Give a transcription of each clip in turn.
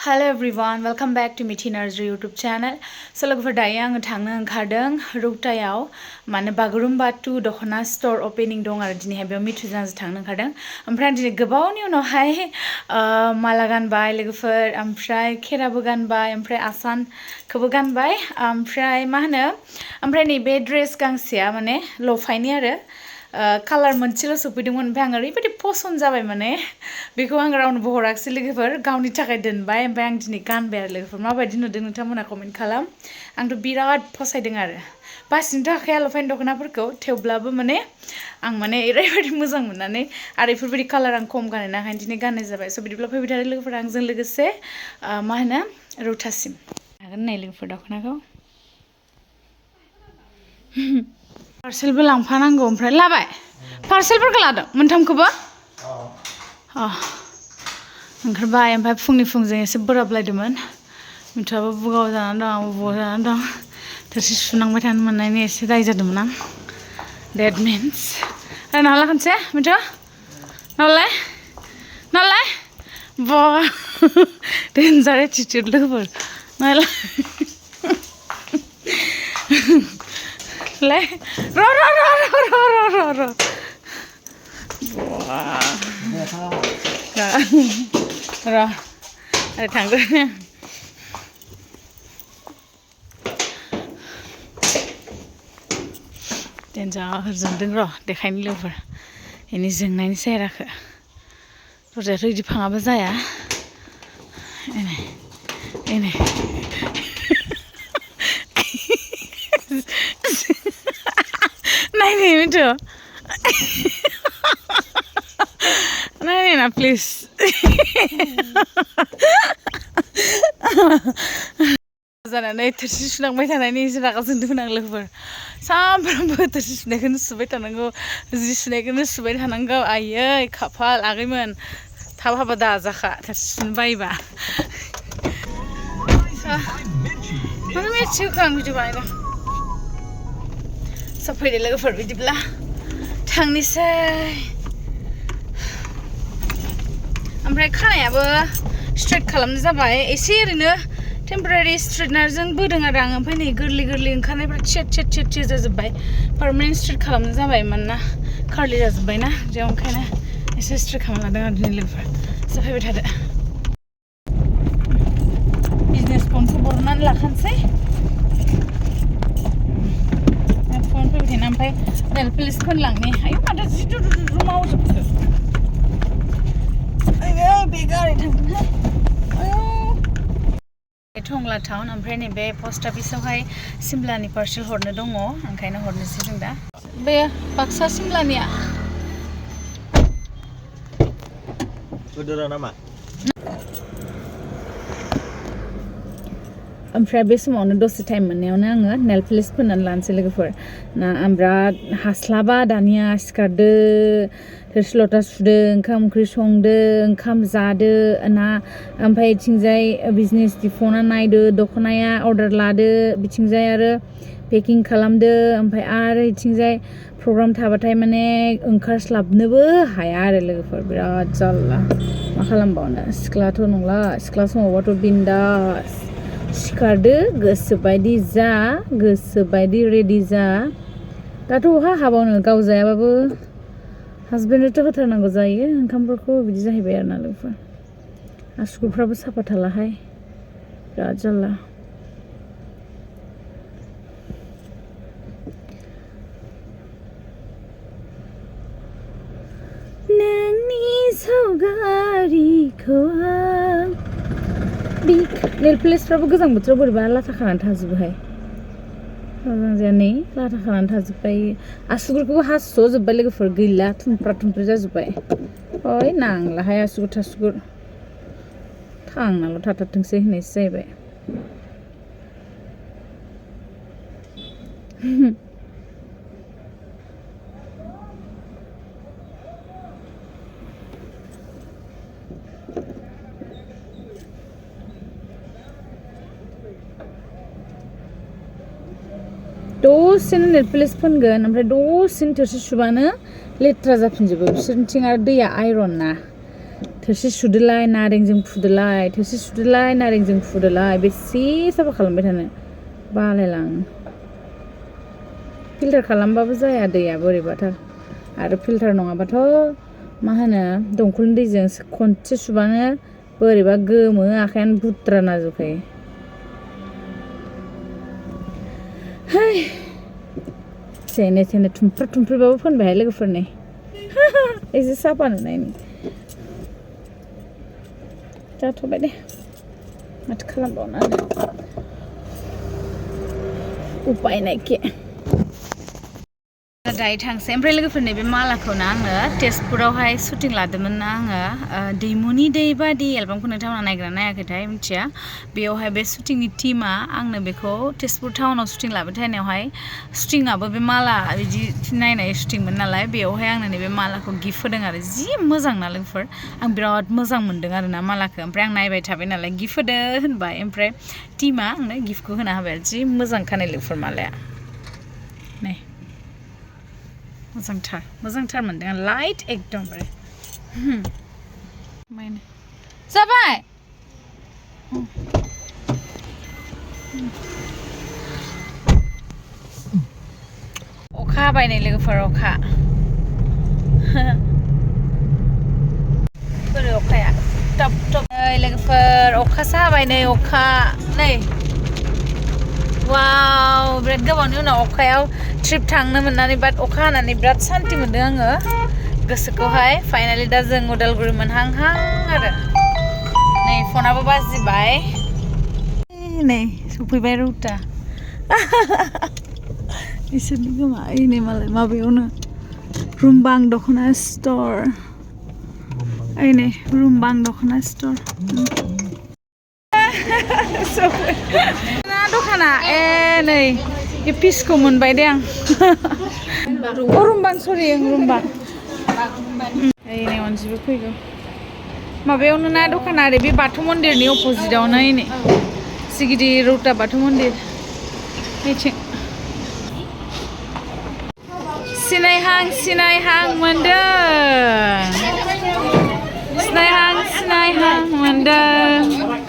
Hello everyone, welcome back to Mithi Narzary YouTube channel. So logoफोर दायो आङो थांनो ओंखारदों रौतायाव माने बागुरुम्बा 2 दखना स्टोर ओपनिंग दं आरो दिनैहाय बेयाव मिथिजों थांनो ओंखारदों ओमफ्राय आं दिनै गोबावनि उनावहाय माला गानबाय लोगोफोर ओमफ्राय खेराबो गानबाय ओमफ्राय आसानखौबो गानबाय ओमफ्राय मा होनो ओमफ्राय नैबे ड्रेस गांसेया माने लफायनि आरो कालार मोनसेल' सफैदोंमोन ओमफ्राय आं ओरैबायदि पसन्द जाबाय माने बेखौ आं रावनोबो हराखिसै लोगोफोर गावनि थाखाय दोनबाय ओमफ्राय आं दिनै गानबाय आरो लोगोफोर माबायदि नुदों नोंथांमोना कमेन्ट खालाम आंथ' बिराद फसायदों आरो बासिनोथ' हाखाया लफायनि दखनाफोरखौ थेवब्लाबो माने आं माने ओरैबायदि मोजां मोननानै आरो बेफोरबायदि कालार आं खम गानो ना ओंखायनो दिनै गाननाय जाबाय स' बिदिब्ला फैबाय थादो लोगोफोर आंजों लोगोसे मा होनो रौतासिम हागोन नाय लोगोफोर दखनाखौ पार्सेलबो लांफानांगौ ओमफ्राय लाबाय पार्सेलफोरखौ लादों मोनथामखौबो ओंखारबाय ओमफ्राय फुंजों एसे बोराबलायदोंमोन मिथुआबो बुगाव जानानै दं आंबो बुगाव जानानै दं थोरसि सुनांबाय थानो मोननायनि एसे दाय जादोंमोन आं डेट मिन्स आरो नाला खनसे मिथु नालाय बा डेन्जार एटिटिउड लोगोफोर नालाय ले र आरो थांगोन डेन्जार जोंदों र' देखायनो लोगोफोर बेनि जोंनायनि सेहेराखौ रजायाथ' बिदि फाङाबा जाया एनै नायनाय मिथु नायनाय ना प्लिज जानानै थोरसि सुनांबाय थानायनि एसे रागा जोंदोंमोन आं लोगोफोर सामफ्रामबो थोरसि सुनायखौनो सुबाय थानांगौ जि सुनायखौनो सुबाय थानांगौ आयै खाफाल आगैमोन थाब हाबा दाजाखा थोरसि सुनो बायोबा माने मिथिहोखो आं भिडिअ बानायदों सब फैदो लोगोफोर बिदिब्ला थांनोसै ओमफ्राय खानायाबो स्ट्रेट खालामनो जाबाय एसे ओरैनो टेम्परारि स्ट्रेटनारजों बोदों आरो आं ओमफ्राय नै गोरलै ओंखारनायफ्रा थिया जाजोब्बाय पार्मानेन्ट स्ट्रेट खालामनो जाबाय मानोना कार्लि जाजोब्बाय ना बेयाव ओंखायनो एसे स्ट्रेट खालामना लादों आरो दिनै लोगोफोर जाफैबाय थादो बिजनेस फनखौ बरननानै लाखानोसै फन फैबाय थाना ओमफ्राय नेल पलिस फोनलांनि आयौ माथो जि दुरु मावजोबखो आयौ बे गारि थांगोनहाय आयौ टंला टाउन ओमफ्राय नैबे पस्ट अफिसावहाय सिमलानि पार्सेल हरनो दङ ओंखायनो हरनोसै जों दा बे बाक्सा सिमलानिया ओमफ्राय बे समावनो दसे टाइम मोननायावनो आङो नेल पलिस फोननानै लानोसै लोगोफोर ना आं बिराद हास्लाबा दानिया सिखारदो थोरसि लथा सुदो ओंखाम ओंख्रि संदो ओंखाम जादो ना ओमफ्राय बिथिंजाय बिजनेसनि फना नायदो दखनाया अर्डार लादो बिथिंजाय आरो पेकिं खालामदो ओमफ्राय आरो बिथिंजाय प्रग्राम थाबाथाय माने ओंखारस्लाबनोबो हाया आरो लोगोफोर बिराद जारला मा खालामबावनो सिख्लाथ' नंला सिख्ला समावबाथ' बिन्दास सिखारदो गोसोबायदि जा गोसोबायदि रेडि जा दाथ' अहा हाबावनो गाव जायाबाबो हासबेन्डनोथ' होथारनांगौ जायो ओंखामफोरखौ बिदि जाहैबाय आरो ना लोगोफोर आसुगुरफ्राबो साफा थालाहाय बिराद जारला नोंनि सावगारिखौ आं नेल पलिसफ्राबो गोजां बोथोराव बोरैबा लाथा खानानै थाजोबोहाय मोजां जाया नै लाथा खानानै थाजोब्बाय आसुगुरखौबो हास'जोब्बाय लोगोफोर गैला थुमफ्रा जाजोब्बाय ओइ नांलाहाय आसुगुर थासुगुर थांनाल' थाथारथोंसै होननायसो जाहैबाय दसेनो नेल पलिस फोनगोन ओमफ्राय दसेनो थोरसि सुबानो लेथ्रा जाफिनजोबो बिसोरनिथिं आरो दैया आइरन ना थोरसि सुदोलाय नारेंजों फुदोलाय थोरसि सुदोलाय नारेंजों फुदोलाय बेसे साफा खालामबाय थानो बालायलाङो फिल्टार खालामबाबो जाया दैया बोरैबाथार आरो फिल्टार नङाबाथ' मा होनो दंखलनि दैजों खनसे सुबानो बोरैबा गोमो आखायानो बुद्रा नाजोबखायो हाय जेने थेने थुमफ्रुबाबो फोनबायहाय लोगोफोरनि एसे साफा नुनायनि जाथ'बाय दे माथो खालामबावनो आरो उपाय नायखे दायो थांसै ओमफ्राय लोगोफोरनि बे मालाखौनो आङो तेजपुरावहाय शुटिं लादोंमोन ना आङो दैमुनि दै बादि एलबामखौ नोंथांमोना नायग्रा नायाखैथाय मिथिया बेयावहाय बे शुटिंनि टीमा आंनो बेखौ तेजपुर टाउनाव शुटिं लाबाय थानायावहाय शुटिंआबो बे माला बिदि नायनाय शुटिंमोन नालाय बेयावहाय आंनो नैबे मालाखौ गिफ्ट होदों आरो जि मोजां ना लोगोफोर आं बिराद मोजां मोन्दों आरो ना मालाखौ ओमफ्राय आं नायबाय थाबाय नालाय गिफ्ट होदो होनबाय ओमफ्राय टीमा आंनो गिफ्टखौ होना होबाय जि मोजां खानाय लोगोफोर मालाया नै मोजांथार मोनदों आं लाइट एकदमबारे जाबाय अखा हाबाय नै लोगोफोर अखा बोरै अखाया टप नै लोगोफोर अखासो हाबाय नै अखा नै वाव बिराद गोबावनि उनाव अखायाव ट्रिप थांनो मोननानै बाट अखा हानानै बिराद सान्ति मोनदों आङो गोसोखौहाय फाइनालि दा जों उदालगुरि मोनहांहां आरो नै फनाबो बाजिबाय नै सफैबाय रुटा इसोरनि गोमा नै मालाय माबायावनो रुमबां दख'ना स्ट'र नै रुमबां दख'ना स्ट'र दखाना नै बे पिसखौ मोनबाय दे आं रुमबां सरि रुमबां नै अनजिबो फैगौ माबायावनो ना दखाना आरो बे बाथौ मन्दिरनि अपोजिटावनो नै सिगिदिर रौता बाथौ मन्दिर बेथिं सिनायहां मोनदों सिनायहां मोनदों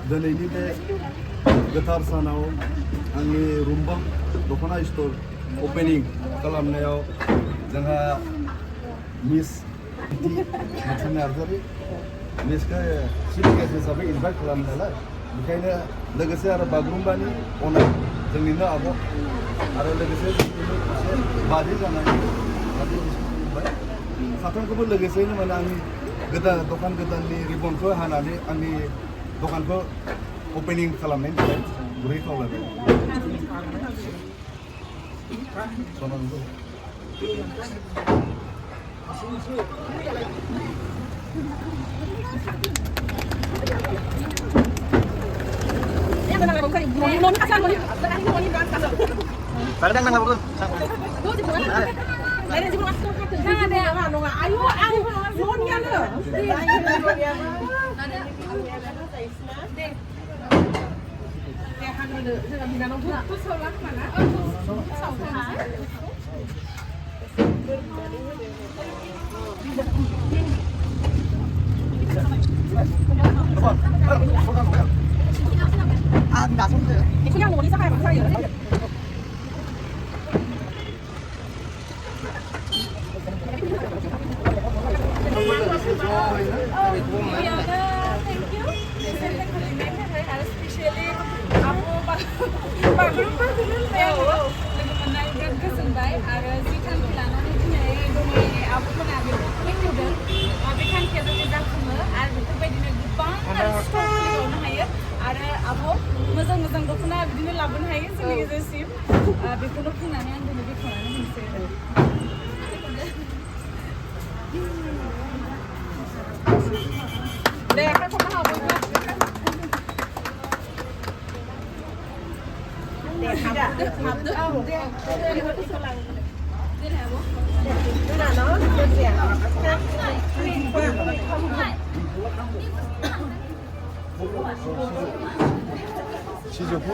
दिनैनि बे गोथार सानाव आंनि रुमबां दख'ना स्ट'र अपेनिं खालामनायाव जोंहा मिस मिथि नार्जारी मिसखौ चिफ गेस्ट हिसाबै इनभाइट खालामो नालाय बेखायनो लोगोसे आरो बागुरुम्बानि अनार जोंनिनो आब' आरो लोगोसे बादि जानाय साथामखौबो लोगोसेयैनो माने आंनि गोदान दखान गोदाननि रिबनखौ हानानै आंनि दखानखौ अपेनिं खालामनायनि थाखाय गुरै खावलायबाय जाबाय आरो जि थांखि लानानै दिनै दमायनि आब'मोना बेखौ खुलिदों बे थांखिया जाहाथे जाफुङो आरो बेफोरबायदिनो गोबां स्ट'र खुलिबावनो हायो आरो आब' मोजां मोजां दख'ना बिदिनो लाबोनो हायो जोंनि गेजेरसिम बेखौनो बुंनानै आं दिनै बेखेवनानै होनोसै दे आखाइ खबनो हाबो 시조포?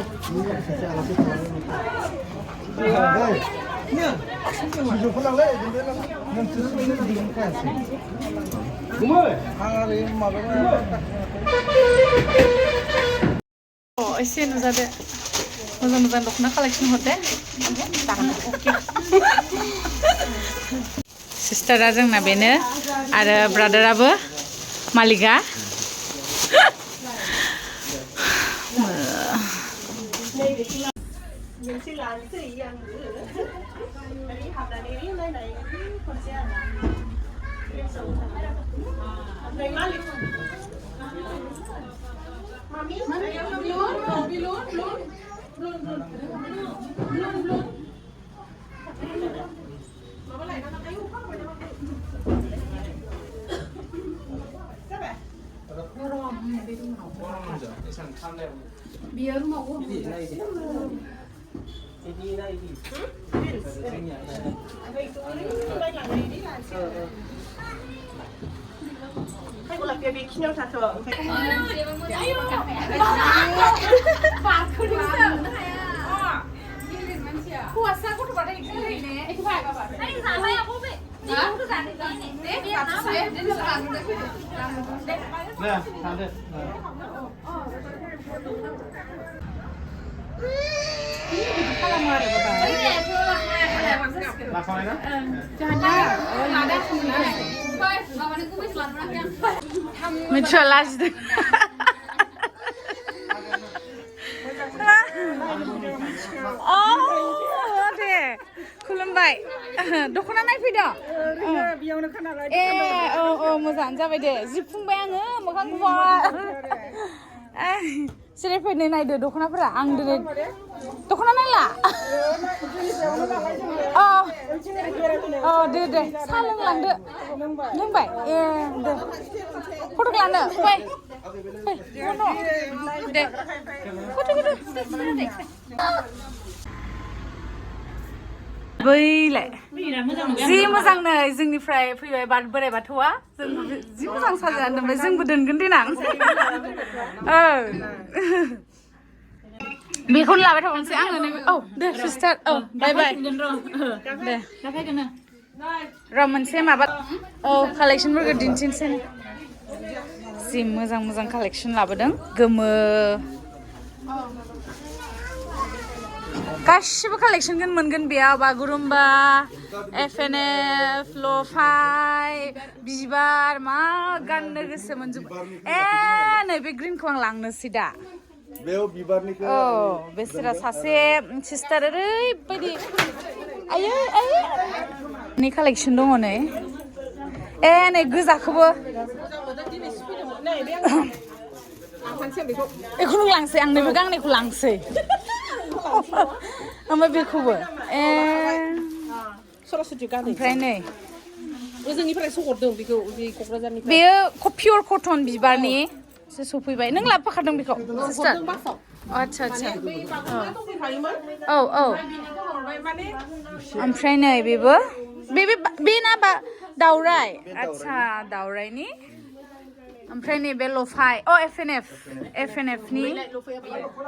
시조포 나래? एसे नुजादो मोजां मोजां दख'ना कालेक्सन हरदो सिस्टारा जोंना बेनो आरो ब्रादाराबो मालिका मिथिया लाजिदों दे खुलुमबाय दख'ना नायफैदों मोजाङानो जाबाय दे जिबफुंबाय आङो मोखां गुवार जिरायफैनो नायदो दख'नाफोरा आं दिनै दख'ना नायला दे साहा लोंलांदो लोंबाय दे फट' लानो फै दे बैलाय जि मोजां नै जोंनिफ्राय फैबाय बोराइ बाथौआ जों जि मोजां साजायनानै दोनबाय जोंबो दोनगोन देनां बेखौनो लाबाय थाबावनोसै आङो नैबे दे सिस्टार बाय बाय दे र' मोनसे माबा कालेक्सनफोरखौ दिन्थिनोसै जि मोजां मोजां कालेक्सन लाबोदों गोमो गासिबो कालेक्सनखौनो मोनगोन बेयाव बागुरुम्बा एफएनएफ लफाय बिबार मा गाननो गोसो मोनजोब नै बे ग्रिनखौ आं लांनोसै दा बेसोरा सासे सिस्टार ओरैबायदि आयै नि कालेक्सन दङ नै नै गोजाखौबो बेखौनो लांसै आं नैबे गांनैखौ लांसै ओमफ्राय बेखौबो ओमफ्राय नै ओजोंनिफ्रायसो हरदों बेखौ क'क्राझारनिफ्राय बेयो पियर कटन बिबारनि सफैबाय नों लाबोफाखादों बेखौ सिस्टार आच्छा ओमफ्राय नै बेबो बेना दावराय आच्छा दावरायनि ओमफ्राय नैबे लफाय एफएनएफनि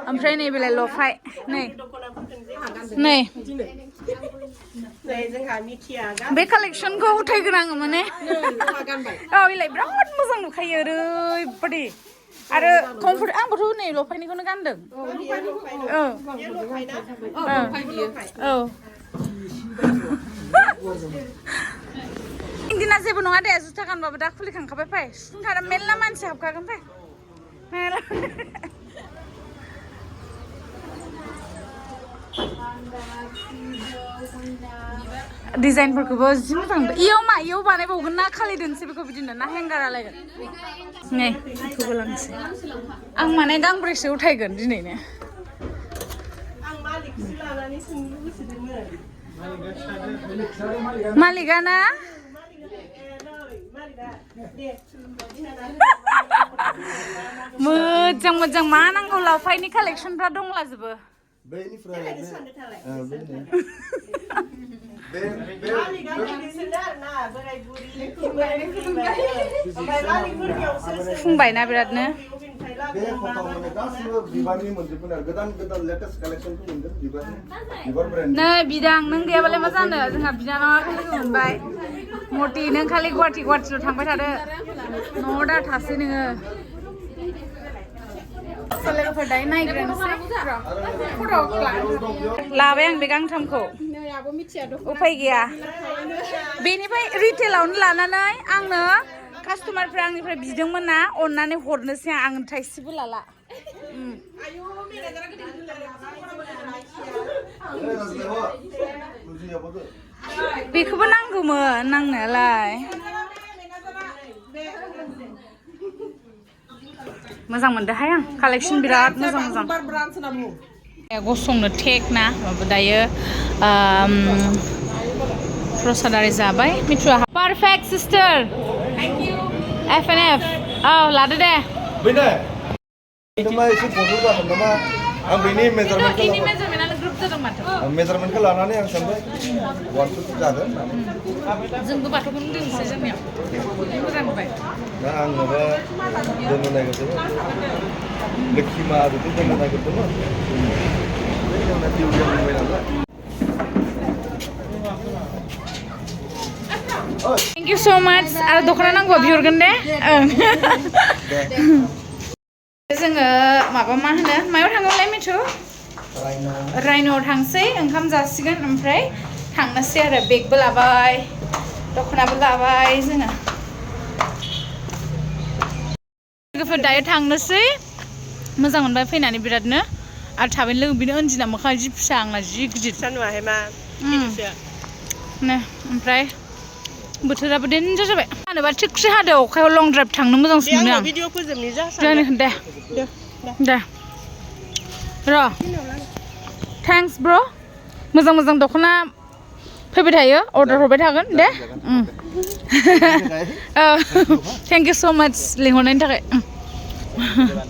ओमफ्राय नैबेलाय लफाय नै बे कालेक्सनखौ उथायगोन आङो माने बेलाय बिराद मोजां नुखायो ओरैबायदि आरो कमफर्ट आंबोथ' नै लफायनिखौनो गानदों दिना जेबो नङा दे जुथा गानबाबो दा खुलिखांखाबाय फै सुंथारा मेरला मानसि हाबखागोन फै मेरला डिजाइनफोरखौबो जि मोजां इयाव बानायबावगोन ना खालि दोनसै बेखौ बिदिनो ना हेंगार आलायगोन नै बेखौबो लांसै आं माने गांब्रैसो उथायगोन दिनैनो मालिका ना मोजां मोजां मा नांगौ लावफायनि कालेक्सनफ्रा दंलाजोबो फुंबायना बिरादनो नै बिदां नों गैयाबालाय मा जानो जोंहा बिनानावाखौ लोगो मोनबाय मति नों खालि गुवाहाटिल' थांबाय थादो न'आव दा थासै नोङो लोगोफोर दायो नायग्रोनोसै लाबाय आं बे गांथामखौ उफाय गैया बेनिफ्राय रिटेलावनो लानानै आंनो कास्टमारफ्रा आंनिफ्राय बिदोंमोन ना अननानै हरनोसै आं थाइसेबो लाला बेखौबो नांगौमोन नांनायालाय मोजां मोनदोंहाय आं कालेक्सन बिराद मोजां गसंनो टेक ना दायो प्रसादारि जाबाय मिथुआ पारफेक्ट सिस्टार FNF औ लादो दे आं बेनि मेजारमेन्टखौ लानानै आं सानबाय 150 जागोन जोंबो बाथौखौनो दोनसै जोंनियाव मोजां नुबाय दा आं माबा दोननो नागिरदोंमोन लोखि मा बेखौ दोननो नागिरदोंमोन थेंक इउ सो माच आरो दख'ना नांगौबा बिहरगोन दे जोङो माबा मा होनो मायाव थाङोलाय मिथु रायन'आव थांसै ओंखाम जासिगोन ओमफ्राय थांनोसै आरो बेगबो लाबाय दख'नाबो लाबाय जोङो लोगोफोर दायो थांनोसै मोजां मोनबाय फैनानै बिरादनो आरो थाबैनो लोगो बिनो अनजिना मोखाङा जि फिसा आंना जि गिदिर नुवाखै मा ओमफ्राय बोथोराबो डेन्जार जाबाय हानोबा थिगसे हादो अखायाव लं ड्राइभ थांनो मोजांसो मोनो आं भिडिअ फोजोबनि दे र' थेंक्स ब्र' मोजां मोजां दख'ना फैबाय थायो अर्डार हरबाय थागोन दे थेंक इउ स' माच लिंहरनायनि थाखाय